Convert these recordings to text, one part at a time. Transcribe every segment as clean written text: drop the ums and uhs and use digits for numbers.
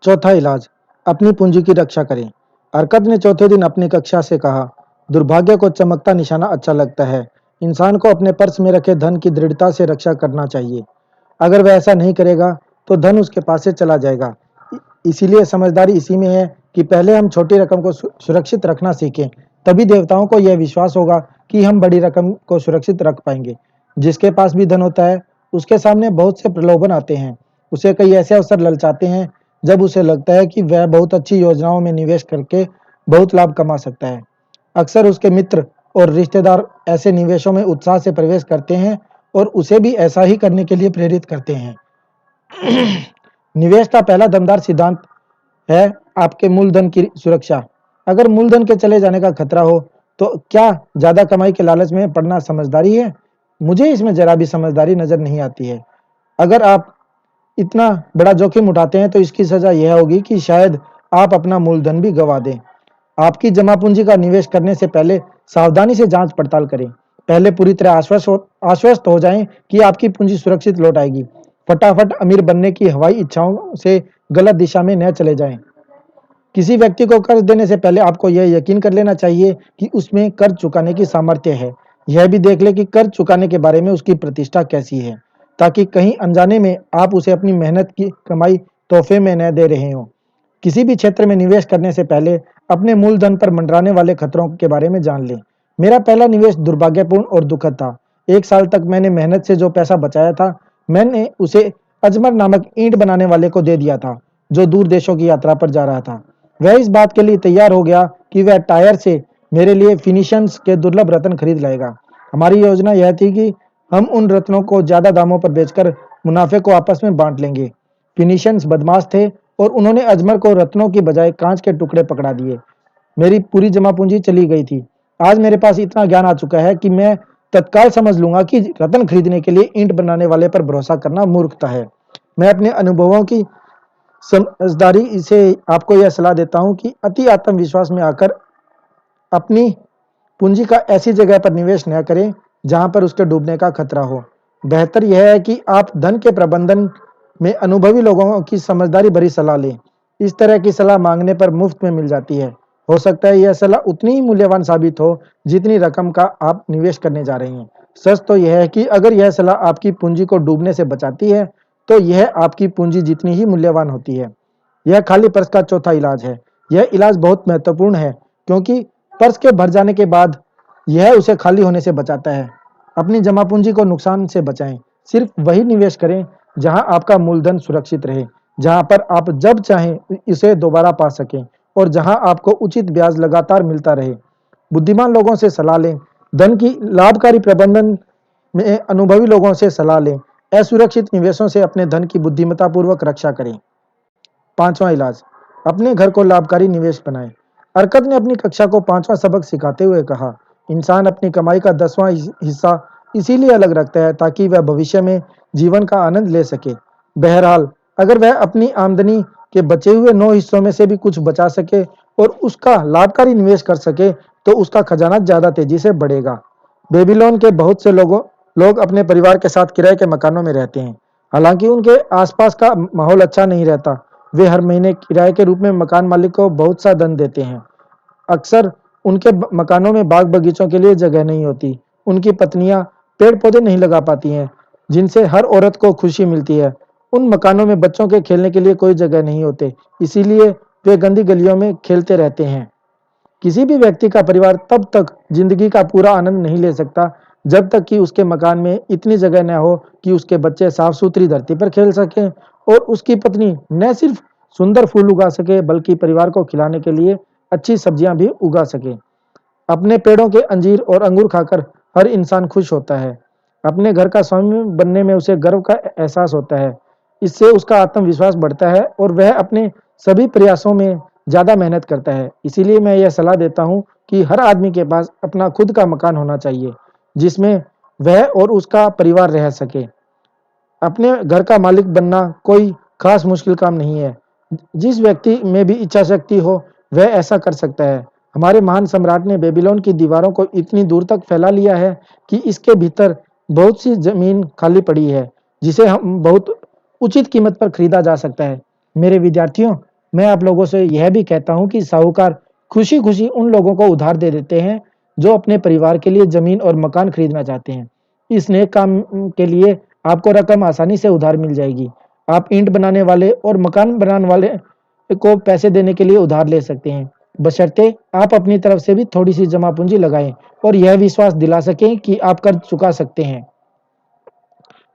चौथा इलाज, अपनी पूंजी की रक्षा करें। अर्कद ने चौथे दिन अपनी कक्षा से कहा, दुर्भाग्य को चमकता निशाना अच्छा लगता है। इंसान को अपने पर्स में रखे धन की दृढ़ता से रक्षा करना चाहिए। अगर वह ऐसा नहीं करेगा तो धन उसके पास से चला जाएगा। इसीलिए समझदारी इसी में है कि पहले हम छोटी रकम को सुरक्षित रखना सीखें। तभी देवताओं को यह विश्वास होगा कि हम बड़ी रकम को सुरक्षित रख पाएंगे। जिसके पास भी धन होता है, उसके सामने बहुत से प्रलोभन आते हैं। उसे कई ऐसे अवसर ललचाते हैं जब उसे लगता है कि वह बहुत अच्छी योजनाओं में निवेश करके बहुत लाभ कमा सकता है। अक्सर उसके मित्र और रिश्तेदार ऐसे निवेशों में उत्साह से प्रवेश करते हैं और उसे भी ऐसा ही करने के लिए प्रेरित करते हैं। निवेश का पहला दमदार सिद्धांत है आपके मूलधन की सुरक्षा। अगर मूलधन के चले जाने का खतरा हो तो क्या ज्यादा कमाई के लालच में पड़ना समझदारी है? मुझे इसमें जरा भी समझदारी नजर नहीं आती है। अगर आप इतना बड़ा जोखिम उठाते हैं तो इसकी सजा यह होगी कि शायद आप अपना मूलधन भी गंवा दें। आपकी जमा पूंजी का निवेश करने से पहले सावधानी से जांच पड़ताल करें। पहले पूरी तरह आश्वस्त हो जाएं कि आपकी पूंजी सुरक्षित लौट आएगी। फटाफट अमीर बनने की हवाई इच्छाओं से गलत दिशा में न चले जाएं। किसी व्यक्ति को कर्ज देने से पहले आपको यह यकीन कर लेना चाहिए कि उसमें कर्ज चुकाने की सामर्थ्य है। यह भी देख ले कि कर्ज चुकाने के बारे में उसकी प्रतिष्ठा कैसी है, ताकि कहीं अनजाने में आप उसे अपनी मेहनत की कमाई तोहफे में न दे रहे हो। किसी भी क्षेत्र में निवेश करने से पहले अपने मूलधन पर मंडराने वाले खतरों के बारे में जान लें। मेरा पहला निवेश दुर्भाग्यपूर्ण और दुखद था। 1 साल तक मैंने मेहनत से जो पैसा बचाया था, मैंने उसे अजमर नामक ईंट बनाने वाले को दे दिया था, जो दूर देशों की यात्रा पर जा रहा था। वह इस बात के लिए तैयार हो गया कि वह टायर से मेरे लिए फिनिशंस के दुर्लभ रत्न खरीद लाएगा। हमारी योजना यह थी कि हम उन रत्नों को ज्यादा दामों पर बेचकर मुनाफे को आपस में बांट लेंगे। फिनिशियंस बदमाश थे और उन्होंने अजमर को रत्नों की बजाय कांच के टुकड़े पकड़ा दिए। मेरी पूरी जमा पूंजी चली गई थी। आज मेरे पास इतना ज्ञान आ चुका है कि मैं तत्काल समझ लूंगा कि रत्न खरीदने के लिए ईंट बनाने वाले पर भरोसा करना मूर्खता है। मैं अपने अनुभवों की समझदारी से आपको यह सलाह देता हूं कि अति आत्मविश्वास में आकर अपनी पूंजी का ऐसी जगह पर निवेश न करें जहां पर उसके डूबने का खतरा हो। बेहतर यह है कि आप धन के प्रबंधन में अनुभवी लोगों की समझदारी भरी सलाह लें। इस तरह की सलाह मांगने पर मुफ्त में मिल जाती है। हो सकता है यह सलाह उतनी ही मूल्यवान साबित हो जितनी रकम का आप निवेश करने जा रहे हैं। सच तो यह है कि अगर यह सलाह आपकी पूंजी को डूबने से बचाती है तो यह आपकी पूंजी जितनी ही मूल्यवान होती है। यह खाली पर्स का चौथा इलाज है। यह इलाज बहुत महत्वपूर्ण है क्योंकि पर्स के भर जाने के बाद यह उसे खाली होने से बचाता है। अपनी जमा पूंजी को नुकसान से बचाएं। सिर्फ वही निवेश करें जहां आपका मूलधन सुरक्षित रहे, जहां पर आप जब चाहें इसे दोबारा पा सकें और जहां आपको उचित ब्याज लगातार मिलता रहे। बुद्धिमान लोगों से सलाह लें। धन की लाभकारी प्रबंधन में अनुभवी लोगों से सलाह लें। असुरक्षित निवेशों से अपने धन की बुद्धिमत्तापूर्वक रक्षा करें। पांचवा इलाज, अपने घर को लाभकारी निवेश बनाएं। अर्कद ने अपनी कक्षा को पांचवा सबक सिखाते हुए कहा, इंसान अपनी कमाई का 10वां हिस्सा इसीलिए अलग रखता है ताकि वह भविष्य में जीवन का आनंद ले सके। बहरहाल, अगर वह अपनी आमदनी के बचे हुए 9 हिस्सों में से भी कुछ बचा सके और उसका लाभकारी निवेश कर सके तो उसका खजाना ज्यादा तेजी से बढ़ेगा। बेबीलोन के बहुत से लोग अपने परिवार के साथ किराए के मकानों में रहते हैं। हालांकि उनके आसपास का माहौल अच्छा नहीं रहता। वे हर महीने किराए के रूप में मकान मालिक को बहुत सा धन देते हैं। अक्सर उनके मकानों में बाग बगीचों के लिए जगह नहीं होती। उनकी पत्नियां पेड़ पौधे नहीं लगा पाती हैं जिनसे हर औरत को खुशी मिलती है। उन मकानों में बच्चों के खेलने के लिए कोई जगह नहीं होते, इसीलिए वे गंदी गलियों में खेलते रहते हैं। किसी भी व्यक्ति का परिवार तब तक जिंदगी का पूरा आनंद नहीं ले सकता जब तक कि उसके मकान में इतनी जगह न हो कि उसके बच्चे साफ सुथरी धरती पर खेल सकें और उसकी पत्नी न सिर्फ सुंदर फूल उगा सके बल्कि परिवार को खिलाने के लिए अच्छी सब्जियां भी उगा सके। अपने पेड़ों के अंजीर और अंगूर खाकर हर इंसान खुश होता है। अपने घर का स्वामी बनने में उसे गर्व का एहसास होता है। इससे उसका आत्मविश्वास बढ़ता है और वह अपने सभी प्रयासों में ज्यादा मेहनत करता है। इसीलिए मैं यह सलाह देता हूँ कि हर आदमी के पास अपना खुद का मकान होना चाहिए जिसमें वह और उसका परिवार रह सके। अपने घर का मालिक बनना कोई खास मुश्किल काम नहीं है। जिस व्यक्ति में भी इच्छा शक्ति हो वह ऐसा कर सकता है। हमारे महान सम्राट ने बेबीलोन की दीवारों को इतनी दूर तक फैला लिया है कि इसके भीतर बहुत सी जमीन खाली पड़ी है जिसे हम बहुत उचित कीमत पर खरीदा जा सकता है। मेरे विद्यार्थियों, मैं आप लोगों से यह भी कहता हूं कि साहूकार खुशी-खुशी उन लोगों को उधार दे देते हैं जो अपने परिवार के लिए जमीन और मकान खरीदना चाहते हैं। इस नेक काम के लिए आपको रकम आसानी से उधार मिल जाएगी। आप ईंट बनाने वाले और मकान बनाने वाले को पैसे देने के लिए उधार ले सकते हैं, बशर्ते आप अपनी तरफ से भी थोड़ी सी जमा पूंजी लगाएं और यह विश्वास दिला सकें कि आप कर्ज चुका सकते हैं।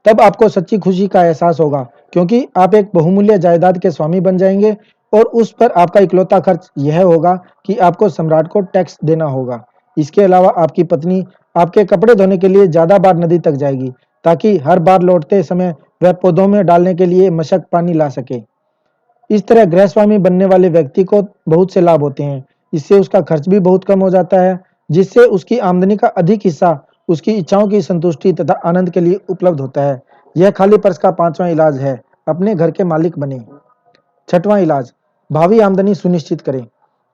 तब आपको सच्ची खुशी का एहसास होगा, क्योंकि आप एक बहुमूल्य जायदाद के स्वामी बन जाएंगे और उस पर आपका इकलौता खर्च यह होगा कि आपको सम्राट को टैक्स देना होगा। इसके अलावा आपकी पत्नी आपके कपड़े धोने के लिए ज्यादा बार नदी तक जाएगी, ताकि हर बार लौटते समय वह पौधों में डालने के लिए मशक पानी ला सके। इस तरह गृहस्वामी बनने वाले व्यक्ति को बहुत से लाभ होते हैं। इससे उसका खर्च भी बहुत कम हो जाता है, जिससे उसकी आमदनी का अधिक हिस्सा उसकी इच्छाओं की संतुष्टि तथा आनंद के लिए उपलब्ध होता है। यह खाली पर्स का 5वां इलाज है, अपने घर के मालिक बने। 6वां इलाज, भावी आमदनी सुनिश्चित करें।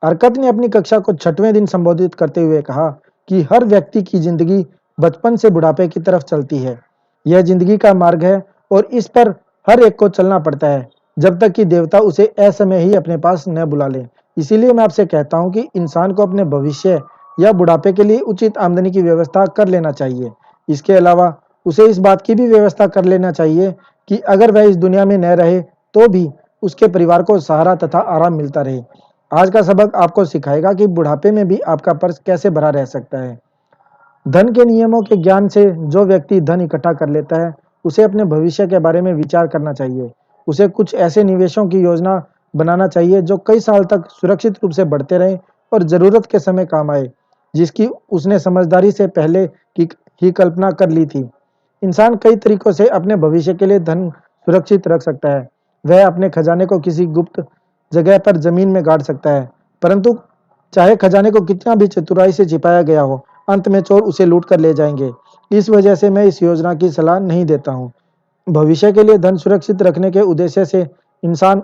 अरकत ने अपनी कक्षा को 6वें दिन संबोधित करते हुए कहा कि हर व्यक्ति की जिंदगी बचपन से बुढ़ापे की तरफ चलती है। यह जिंदगी का मार्ग है और इस पर हर एक को चलना पड़ता है, जब तक कि देवता उसे असमय ही अपने पास न बुला ले। इसीलिए मैं आपसे कहता हूं कि इंसान को अपने भविष्य या बुढ़ापे के लिए उचित आमदनी की व्यवस्था कर लेना चाहिए। इसके अलावा उसे इस बात की भी व्यवस्था कर लेना चाहिए कि अगर वह इस दुनिया में न रहे तो भी उसके परिवार को सहारा तथा आराम मिलता रहे। आज का सबक आपको सिखाएगा कि बुढ़ापे में भी आपका पर्स कैसे भरा रह सकता है। धन के नियमों के ज्ञान से जो व्यक्ति धन इकट्ठा कर लेता है, उसे अपने भविष्य के बारे में विचार करना चाहिए। उसे कुछ ऐसे निवेशों की योजना बनाना चाहिए जो कई साल तक सुरक्षित रूप से बढ़ते रहें और जरूरत के समय काम आए, जिसकी उसने समझदारी से पहले की ही कल्पना कर ली थी। इंसान कई तरीकों से अपने भविष्य के लिए धन सुरक्षित रख सकता है। वह अपने खजाने को किसी गुप्त जगह पर जमीन में गाड़ सकता है, परंतु चाहे खजाने को कितना भी चतुराई से छिपाया गया हो, अंत में चोर उसे लूट कर ले जाएंगे। इस वजह से मैं इस योजना की सलाह नहीं देता हूँ। भविष्य के लिए धन सुरक्षित रखने के उद्देश्य से इंसान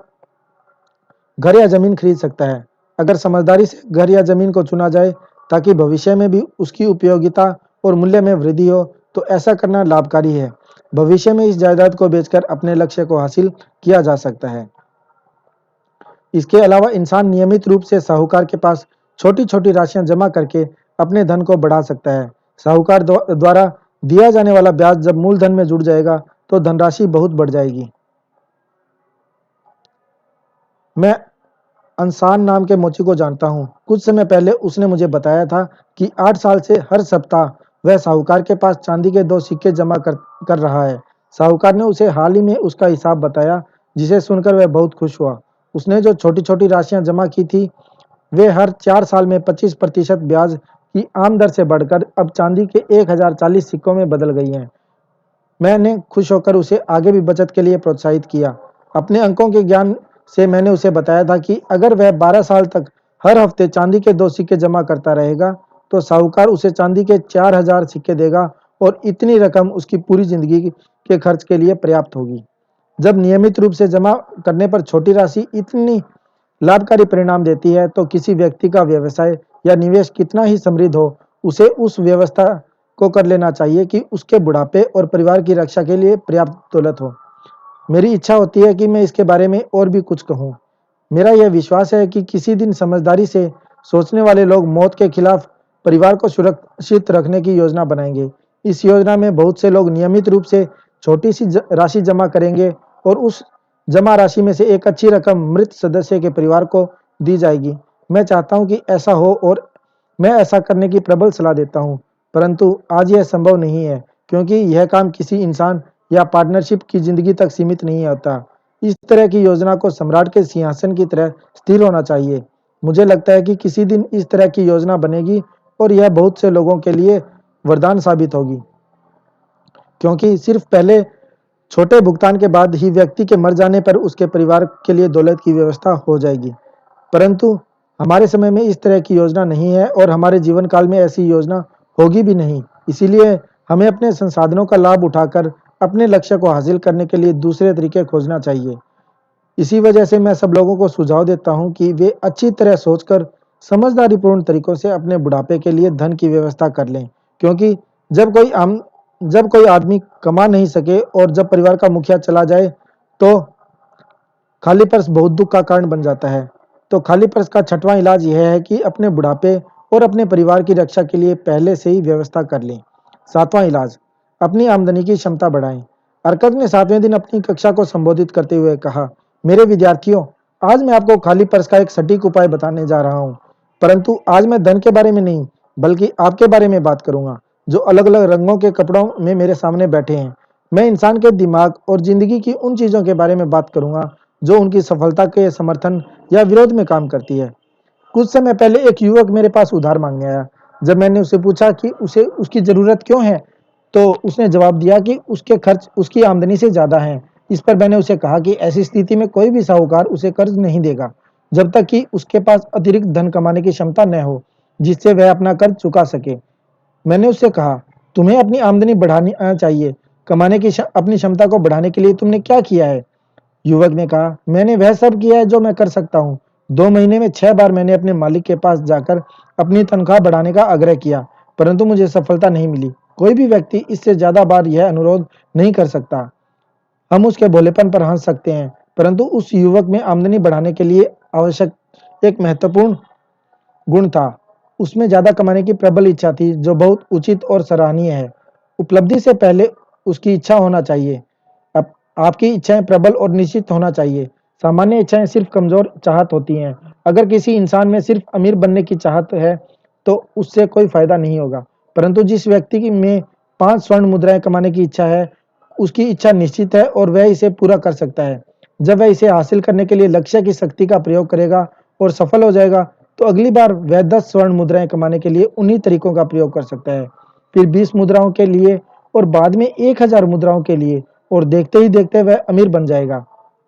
घर या जमीन खरीद सकता है। अगर समझदारी से घर या जमीन को चुना जाए ताकि भविष्य में भी उसकी उपयोगिता और मूल्य में वृद्धि हो, तो ऐसा करना लाभकारी है। भविष्य में इस जायदाद को बेचकर अपने लक्ष्य को हासिल किया जा सकता है। इसके अलावा इंसान नियमित रूप से साहूकार के पास छोटी-छोटी राशियां जमा करके अपने धन को बढ़ा सकता है। साहूकार द्वारा दिया जाने वाला ब्याज जब मूलधन में जुड़ जाएगा, तो धनराशि बहुत बढ़ जाएगी। मैं अंसान नाम के मोची को जानता हूँ। कुछ समय पहले उसने मुझे बताया था कि 8 साल से हर सप्ताह वह साहूकार के पास चांदी के 2 सिक्के जमा कर रहा है। साहूकार ने उसे हाल ही में उसका हिसाब बताया, जिसे सुनकर वह बहुत खुश हुआ। उसने जो छोटी-छोटी राशियां जमा की थी, वे हर 4 साल में 25% ब्याज की आम दर से बढ़कर अब चांदी के 1040 सिक्कों में बदल गई हैं। मैंने खुश होकर उसे आगे भी बचत के लिए प्रोत्साहित किया। अपने अंकों के ज्ञान से मैंने उसे बताया था कि अगर वह 12 साल तक हर हफ्ते चांदी के 2 सिक्के जमा करता रहेगा, तो साहूकार उसे चांदी के 4000 सिक्के देगा और इतनी रकम उसकी पूरी जिंदगी के खर्च के लिए पर्याप्त होगी। जब नियमित रूप से जमा करने पर छोटी राशि इतनी लाभकारी परिणाम देती है, तो किसी व्यक्ति का व्यवसाय या निवेश कितना ही समृद्ध हो, उसे उस व्यवस्था को कर लेना चाहिए कि उसके बुढ़ापे और परिवार की रक्षा के लिए पर्याप्त दौलत हो। मेरी इच्छा होती है कि मैं इसके बारे में और भी कुछ कहूँ। मेरा यह विश्वास है कि किसी दिन समझदारी से सोचने वाले लोग मौत के खिलाफ परिवार को सुरक्षित रखने की योजना बनाएंगे। इस योजना में बहुत से लोग नियमित रूप से छोटी सी राशि जमा करेंगे और उस जमा राशि में से एक अच्छी रकम मृत सदस्य के परिवार को दी जाएगी। मैं चाहता हूं कि ऐसा हो और मैं ऐसा करने की प्रबल सलाह देता हूं, परंतु आज यह संभव नहीं है, क्योंकि यह काम किसी इंसान या पार्टनरशिप की जिंदगी तक सीमित नहीं होता। इस तरह की योजना को सम्राट के सिंहासन की तरह स्थिर होना चाहिए। मुझे लगता है कि किसी दिन इस तरह की योजना बनेगी और यह बहुत से लोगों के लिए वरदान साबित होगी, क्योंकि सिर्फ पहले छोटे भुगतान के बाद ही व्यक्ति के मर जाने पर उसके परिवार के लिए दौलत की व्यवस्था हो जाएगी। परंतु हमारे समय में इस तरह की योजना नहीं है और हमारे जीवन काल में ऐसी योजना होगी भी नहीं। इसीलिए हमें अपने संसाधनों का लाभ उठाकर अपने लक्ष्य को हासिल करने के लिए दूसरे तरीके खोजना चाहिए। इसी वजह से मैं सब लोगों को सुझाव देता हूं कि वे अच्छी तरह सोचकर समझदारीपूर्ण तरीकों से अपने बुढ़ापे के लिए धन की व्यवस्था कर लें, क्योंकि जब कोई आदमी कमा नहीं सके और जब परिवार का मुखिया चला जाए, तो खाली पर्स बहुत दुख का कारण बन जाता है। तो खाली पर्स का छठवां इलाज यह है कि अपने बुढ़ापे और अपने परिवार की रक्षा के लिए पहले से ही व्यवस्था कर लें। सातवां इलाज, अपनी आमदनी की क्षमता बढ़ाएं। अर्कद ने 7वें दिन अपनी कक्षा को संबोधित करते हुए कहा, मेरे विद्यार्थियों, आज मैं आपको खाली पर्स का एक सटीक उपाय बताने जा रहा हूँ। परंतु आज मैं धन के बारे में नहीं, बल्कि आपके बारे में बात करूंगा, जो अलग अलग रंगों के कपड़ों में मेरे सामने बैठे हैं। मैं इंसान के दिमाग और जिंदगी की उन चीजों के बारे में बात करूंगा जो उनकी सफलता के समर्थन या विरोध में काम करती है। कुछ समय पहले एक युवक मेरे पास उधार मांगने आया। जब मैंने उससे पूछा कि उसे उसकी जरूरत क्यों है, तो उसने जवाब दिया कि उसके खर्च उसकी आमदनी से ज्यादा हैं। इस पर मैंने उसे कहा कि ऐसी स्थिति में कोई भी साहूकार उसे कर्ज नहीं देगा जब तक कि उसके पास अतिरिक्त धन कमाने की क्षमता न हो जिससे वह अपना कर्ज चुका सके। मैंने उससे कहा, तुम्हें अपनी आमदनी बढ़ानी चाहिए, कमाने की अपनी क्षमता को बढ़ाने के लिए तुमने क्या किया है? युवक ने कहा, मैंने वह सब किया है जो मैं कर सकता हूँ। 2 महीने में 6 बार मैंने अपने मालिक के पास जाकर अपनी तनख्वाह बढ़ाने का आग्रह किया, परंतु मुझे सफलता नहीं मिली। कोई भी व्यक्ति इससे ज्यादा बार यह अनुरोध नहीं कर सकता। हम उसके भोलेपन पर हंस सकते हैं, परंतु उस युवक में आमदनी बढ़ाने के लिए आवश्यक एक महत्वपूर्ण गुण था। उसमें ज्यादा कमाने की प्रबल इच्छा थी, जो बहुत उचित और सराहनीय है। उपलब्धि से पहले उसकी इच्छा होना चाहिए। अब आपकी इच्छाएं प्रबल और निश्चित होना चाहिए। सामान्य इच्छाएं सिर्फ कमजोर चाहत होती हैं। अगर किसी इंसान में सिर्फ अमीर बनने की चाहत है, तो उससे कोई फायदा नहीं होगा। परंतु जिस व्यक्ति में 5 स्वर्ण मुद्राएं कमाने की इच्छा है, उसकी इच्छा निश्चित है और वह इसे पूरा कर सकता है। जब वह इसे हासिल करने के लिए लक्ष्य की शक्ति का प्रयोग करेगा और सफल हो जाएगा, तो अगली बार वह 10 स्वर्ण मुद्राएं कमाने के लिए उन्हीं तरीकों का प्रयोग कर सकता है, फिर 20 मुद्राओं के लिए और बाद में 1000 मुद्राओं के लिए, और देखते ही देखते वह अमीर बन जाएगा।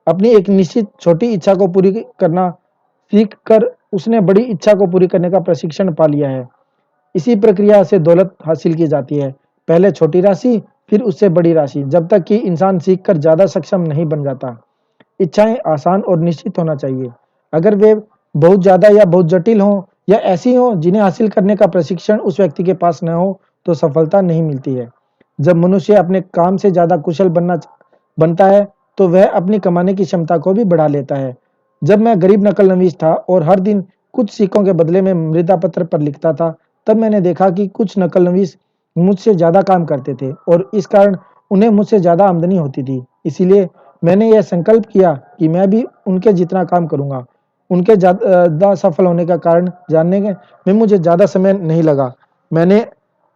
अपनी एक निश्चित छोटी इच्छा को पूरी करना सीख कर उसने बड़ी इच्छा को पूरी करने का प्रशिक्षण पा लिया है। इसी प्रक्रिया से दौलत हासिल की जाती है, पहले छोटी राशि, फिर उससे बड़ी राशि, जब तक कि इंसान सीखकर ज्यादा सक्षम नहीं बन जाता। इच्छाएं आसान और निश्चित होना चाहिए। अगर वे बहुत ज्यादा या बहुत जटिल हों या ऐसी हों जिन्हें हासिल करने का प्रशिक्षण उस व्यक्ति के पास न हो, तो सफलता नहीं मिलती है। जब मनुष्य अपने काम से ज्यादा कुशल बनता है, तो वह अपनी कमाने की क्षमता को भी बढ़ा लेता है। जब मैं गरीब नकल नवीस था और हर दिन कुछ सिक्कों के बदले में मृदा पत्र पर लिखता था, तब मैंने देखा कि कुछ नकल नवीस मुझसे ज्यादा काम करते थे और इस कारण उन्हें मुझसे ज्यादा आमदनी होती थी। इसीलिए मैंने यह संकल्प किया कि मैं भी उनके जितना काम करूंगा। उनके ज्यादा सफल होने का कारण जानने में मुझे ज्यादा समय नहीं लगा। मैंने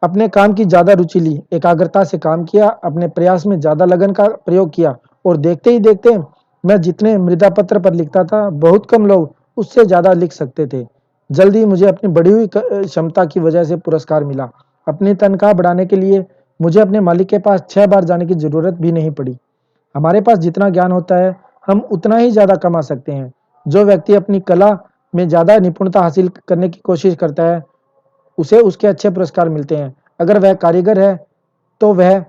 अपने काम की ज्यादा रुचि ली, एकाग्रता से काम किया, अपने प्रयास में ज्यादा लगन का प्रयोग किया, और देखते ही देखते मैं जितने मृदा पत्र पर लिखता था, बहुत कम लोग उससे ज्यादा लिख सकते थे। जल्दी मुझे अपनी बढ़ी हुई क्षमता की वजह से पुरस्कार मिला। अपनी तनख्वाह बढ़ाने के लिए मुझे अपने मालिक के पास 6 बार जाने की जरूरत भी नहीं पड़ी। हमारे पास जितना ज्ञान होता है, हम उतना ही ज्यादा कमा सकते हैं। जो व्यक्ति अपनी कला में ज्यादा निपुणता हासिल करने की कोशिश करता है, उसे उसके अच्छे पुरस्कार मिलते हैं। अगर वह कारीगर है, तो वह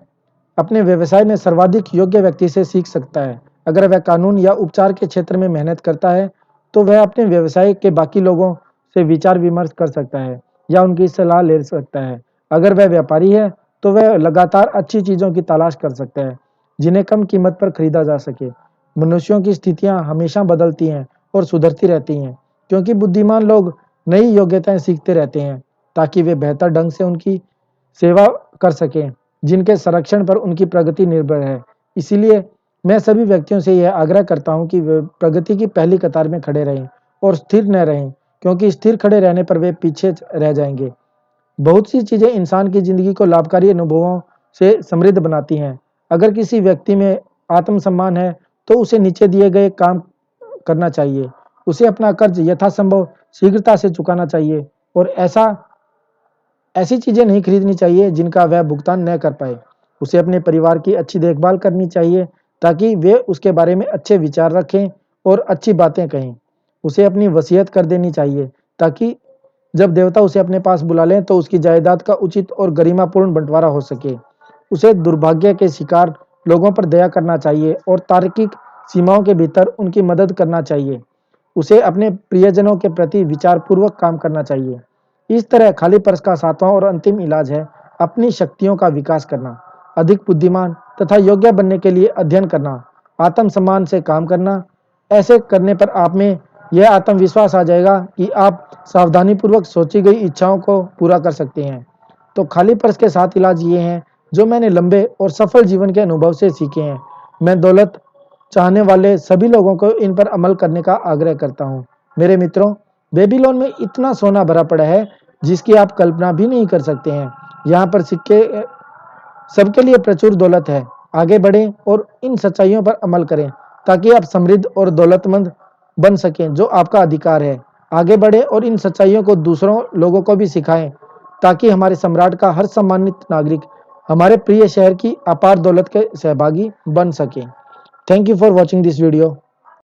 अपने व्यवसाय में सर्वाधिक योग्य व्यक्ति से सीख सकता है। अगर वह कानून या उपचार के क्षेत्र में मेहनत करता है, तो वह अपने व्यवसाय के बाकी लोगों से विचार विमर्श कर सकता है या उनकी सलाह ले सकता है। अगर वह व्यापारी है, तो वह लगातार अच्छी चीजों की तलाश कर सकता है जिन्हें कम कीमत पर खरीदा जा सके। मनुष्यों की स्थितियां हमेशा बदलती हैं और सुधरती रहती हैं, क्योंकि बुद्धिमान लोग नई योग्यताएं सीखते रहते हैं ताकि वे बेहतर ढंग से उनकी सेवा कर सकें, जिनके संरक्षण पर उनकी प्रगति निर्भर है। इसीलिए मैं सभी व्यक्तियों से यह आग्रह करता हूं कि वे प्रगति की पहली कतार में खड़े रहें और स्थिर न रहें, क्योंकि स्थिर खड़े रहने पर वे पीछे रह जाएंगे। बहुत सी चीजें इंसान की जिंदगी को लाभकारी अनुभवों से समृद्ध बनाती हैं। अगर किसी व्यक्ति में आत्मसम्मान है, तो उसे नीचे दिए गए काम करना चाहिए। उसे अपना कर्ज यथासंभव शीघ्रता से चुकाना चाहिए और ऐसी चीजें नहीं खरीदनी चाहिए जिनका वह भुगतान न कर पाए। उसे अपने परिवार की अच्छी देखभाल करनी चाहिए ताकि वे उसके बारे में अच्छे विचार रखें और अच्छी बातें कहें। उसे अपनी वसीयत कर देनी चाहिए ताकि जब देवता उसे अपने पास बुला लें, तो उसकी जायदाद का उचित और गरिमापूर्ण बंटवारा हो सके। उसे दुर्भाग्य के शिकार लोगों पर दया करना चाहिए और तार्किक सीमाओं के भीतर उनकी मदद करना चाहिए। उसे अपने प्रियजनों के प्रति विचारपूर्वक काम करना चाहिए। इस तरह खाली पर्स का 7वां और अंतिम इलाज है अपनी शक्तियों का विकास करना, अधिक बुद्धिमान तथा योग्य बनने के लिए अध्ययन करना, आत्मसम्मान से काम करना, ऐसे करने पर आप में यह आत्मविश्वास आ जाएगा कि आप सावधानीपूर्वक सोची गई इच्छाओं को पूरा कर सकते हैं। तो खाली पर्स के 7 इलाज ये हैं जो मैंने लंबे और सफल जीवन के अनुभव से सीखे हैं। मैं दौलत चाहने वाले सभी लोगों को इन पर अमल करने का आग्रह करता हूँ। मेरे मित्रों, बेबीलोन में इतना सोना भरा पड़ा है जिसकी आप कल्पना भी नहीं कर सकते हैं। यहाँ पर सिक्के सबके लिए प्रचुर दौलत है। आगे बढ़ें और इन सच्चाइयों पर अमल करें ताकि आप समृद्ध और दौलतमंद बन सकें जो आपका अधिकार है। आगे बढ़ें और इन सच्चाइयों को दूसरों लोगों को भी सिखाएं ताकि हमारे सम्राट का हर सम्मानित नागरिक हमारे प्रिय शहर की अपार दौलत के सहभागी बन सके। Thank you for watching this video.